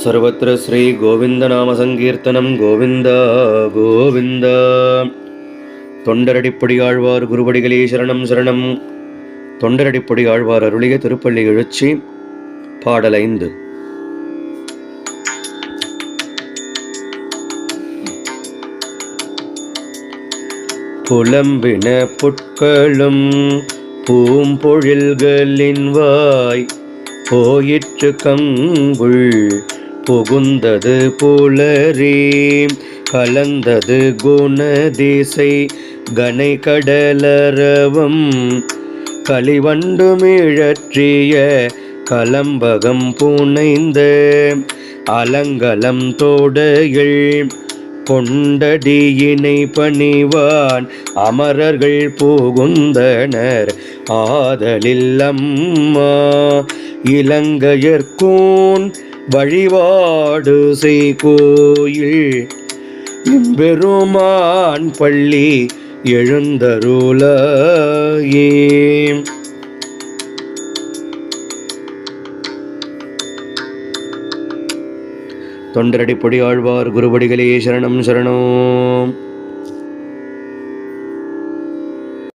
सर्वत्र श्री गोविंद नाम संकीर्तनम गोविंद गोविंद தொண்டரடிப்படி ஆழ்வார் குருவடிகளே சரணம் சரணம். தொண்டரடிப்படி ஆழ்வார் அருளிய திருப்பள்ளி எழுச்சி பாடல் 5. புலம்பின புட்களும் பூம்பொழில்களின் வாய் போயிற்று கங்குள் புகுந்தது புலரி கலந்தது குணதிசை கனை கடலரவம் களிவண்டு மிழற்றிய கலம்பகம் புனைந்த அலங்கலம் தோடைகள் கொண்டடியினை பணிவான் அமரர்கள் புகுந்தனர் ஆதலில் அம்மா இலங்கையர்கோன் வழிபாடு செய்கோயில் எம்பெருமான் பள்ளி எழுந்தருளாயே. தொண்டரடிப்படி ஆழ்வார் குருவடிகளே சரணம் சரணம்.